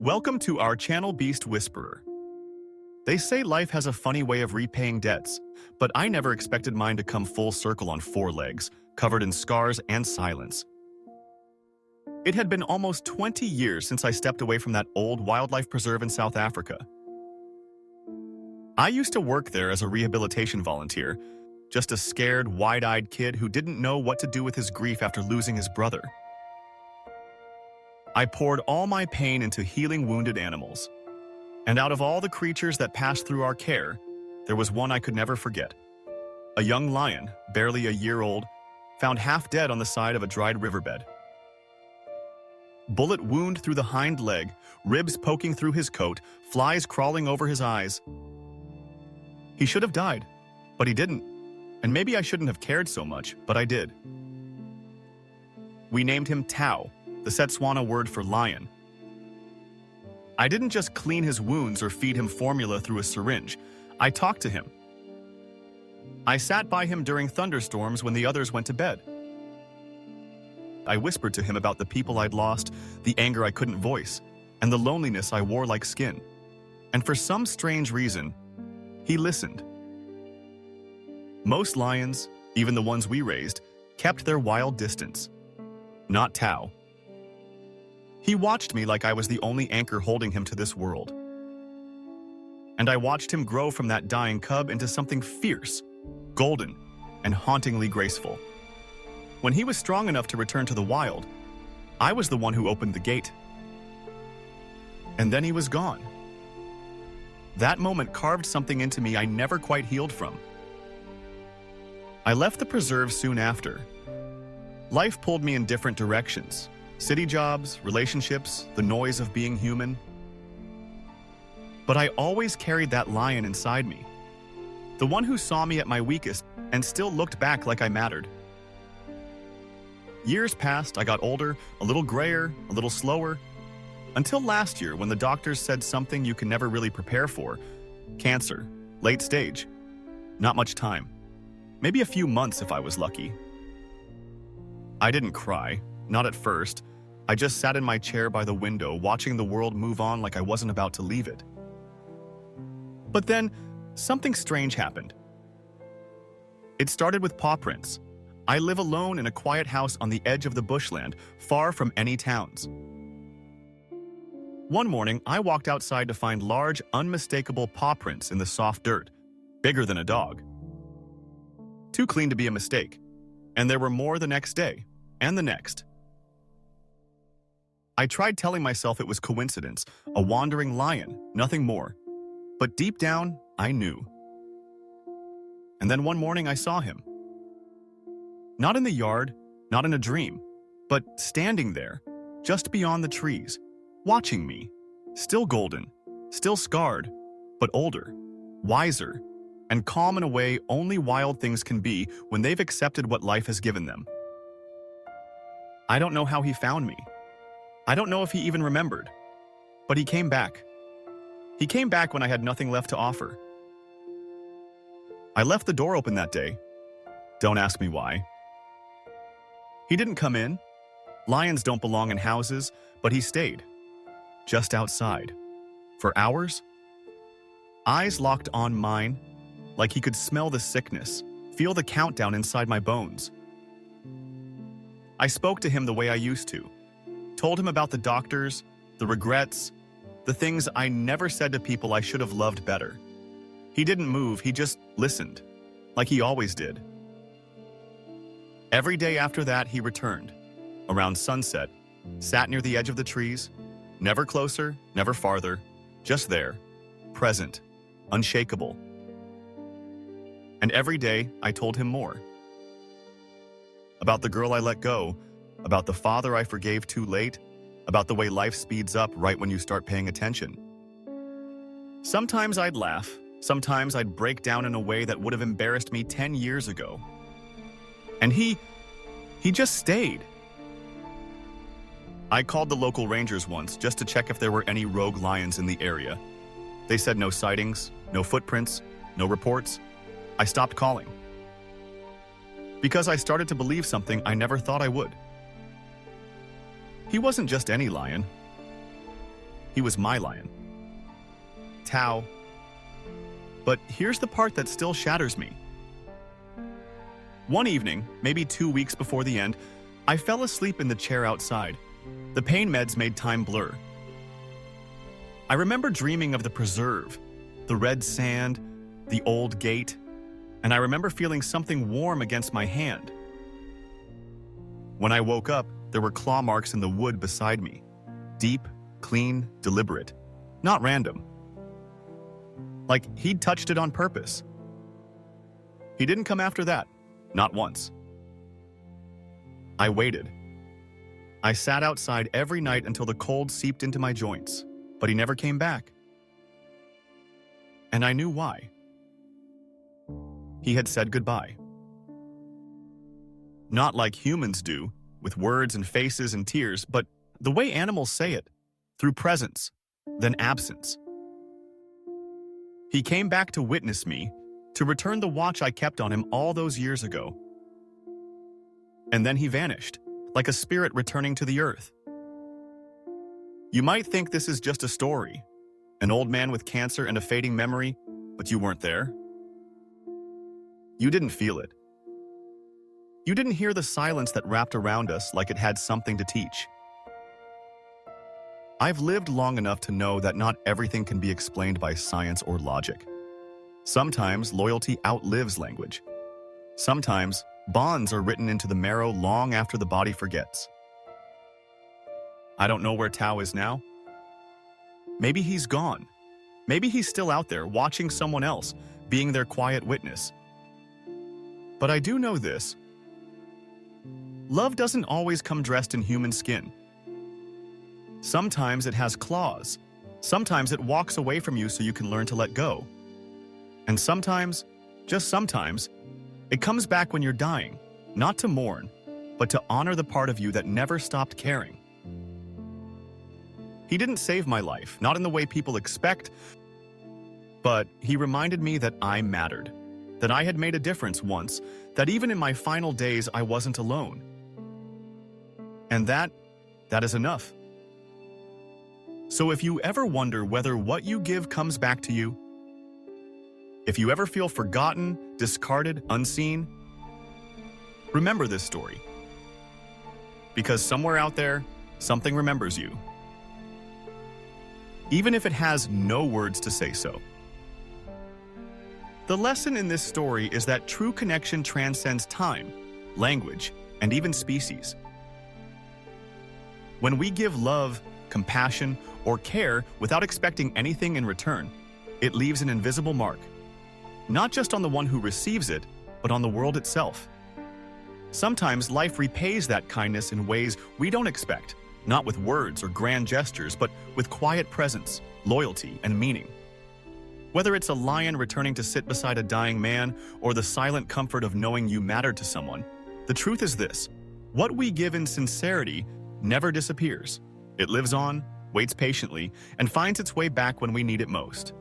Welcome to our channel, Beast Whisperer. They say life has a funny way of repaying debts, but I never expected mine to come full circle on four legs, covered in scars and silence. It had been almost 20 years since I stepped away from that old wildlife preserve in South Africa. I used to work there as a rehabilitation volunteer, just a scared, wide-eyed kid who didn't know what to do with his grief after losing his brother. I poured all my pain into healing wounded animals. And out of all the creatures that passed through our care, there was one I could never forget. A young lion, barely a year old, found half dead on the side of a dried riverbed. Bullet wound through the hind leg, ribs poking through his coat, flies crawling over his eyes. He should have died, but he didn't. And maybe I shouldn't have cared so much, but I did. We named him Tao, the Setswana word for lion. I didn't just clean his wounds or feed him formula through a syringe. I talked to him. I sat by him during thunderstorms when the others went to bed. I whispered to him about the people I'd lost, the anger I couldn't voice, and the loneliness I wore like skin. And for some strange reason, he listened. Most lions, even the ones we raised, kept their wild distance. Not Tao. He watched me like I was the only anchor holding him to this world. And I watched him grow from that dying cub into something fierce, golden, and hauntingly graceful. When he was strong enough to return to the wild, I was the one who opened the gate. And then he was gone. That moment carved something into me I never quite healed from. I left the preserve soon after. Life pulled me in different directions. City jobs, relationships, the noise of being human. But I always carried that lion inside me. The one who saw me at my weakest and still looked back like I mattered. Years passed, I got older, a little grayer, a little slower. Until last year when the doctors said something you can never really prepare for. Cancer, late stage. Not much time. Maybe a few months if I was lucky. I didn't cry. Not at first. I just sat in my chair by the window, watching the world move on like I wasn't about to leave it. But then, something strange happened. It started with paw prints. I live alone in a quiet house on the edge of the bushland, far from any towns. One morning, I walked outside to find large, unmistakable paw prints in the soft dirt, bigger than a dog. Too clean to be a mistake. And there were more the next day, and the next. I tried telling myself it was coincidence, a wandering lion, nothing more. But deep down, I knew. And then one morning I saw him. Not in the yard, not in a dream, but standing there, just beyond the trees, watching me, still golden, still scarred, but older, wiser, and calm in a way only wild things can be when they've accepted what life has given them. I don't know how he found me. I don't know if he even remembered. But he came back. He came back when I had nothing left to offer. I left the door open that day. Don't ask me why. He didn't come in. Lions don't belong in houses, but he stayed. Just outside. For hours. Eyes locked on mine, like he could smell the sickness, feel the countdown inside my bones. I spoke to him the way I used to. Told him about the doctors, the regrets, the things I never said to people I should have loved better. He didn't move, he just listened, like he always did. Every day after that, he returned. Around sunset, sat near the edge of the trees, never closer, never farther, just there, present, unshakable. And every day, I told him more. About the girl I let go, about the father I forgave too late, about the way life speeds up right when you start paying attention. Sometimes I'd laugh, sometimes I'd break down in a way that would have embarrassed me 10 years ago. And he just stayed. I called the local rangers once just to check if there were any rogue lions in the area. They said no sightings, no footprints, no reports. I stopped calling. Because I started to believe something I never thought I would. He wasn't just any lion. He was my lion. Tao. But here's the part that still shatters me. One evening, maybe 2 weeks before the end, I fell asleep in the chair outside. The pain meds made time blur. I remember dreaming of the preserve, the red sand, the old gate, and I remember feeling something warm against my hand. When I woke up, there were claw marks in the wood beside me. Deep, clean, deliberate, not random. Like he'd touched it on purpose. He didn't come after that, not once. I waited. I sat outside every night until the cold seeped into my joints, but he never came back. And I knew why. He had said goodbye. Not like humans do, with words and faces and tears, but the way animals say it, through presence, then absence. He came back to witness me, to return the watch I kept on him all those years ago. And then he vanished, like a spirit returning to the earth. You might think this is just a story, an old man with cancer and a fading memory, but you weren't there. You didn't feel it. You didn't hear the silence that wrapped around us like it had something to teach. I've lived long enough to know that not everything can be explained by science or logic. Sometimes loyalty outlives language. Sometimes bonds are written into the marrow long after the body forgets. I don't know where Tao is now. Maybe he's gone. Maybe he's still out there watching someone else, being their quiet witness. But I do know this. Love doesn't always come dressed in human skin. Sometimes it has claws. Sometimes it walks away from you so you can learn to let go. And sometimes, just sometimes, it comes back when you're dying, not to mourn, but to honor the part of you that never stopped caring. He didn't save my life, not in the way people expect, but he reminded me that I mattered, that I had made a difference once, that even in my final days I wasn't alone. And that is enough. So if you ever wonder whether what you give comes back to you, if you ever feel forgotten, discarded, unseen, remember this story. Because somewhere out there, something remembers you. Even if it has no words to say so. The lesson in this story is that true connection transcends time, language, and even species. When we give love, compassion, or care without expecting anything in return, it leaves an invisible mark. Not just on the one who receives it, but on the world itself. Sometimes life repays that kindness in ways we don't expect, not with words or grand gestures, but with quiet presence, loyalty, and meaning. Whether it's a lion returning to sit beside a dying man, or the silent comfort of knowing you mattered to someone, the truth is this: what we give in sincerity never disappears. It lives on, waits patiently, and finds its way back when we need it most.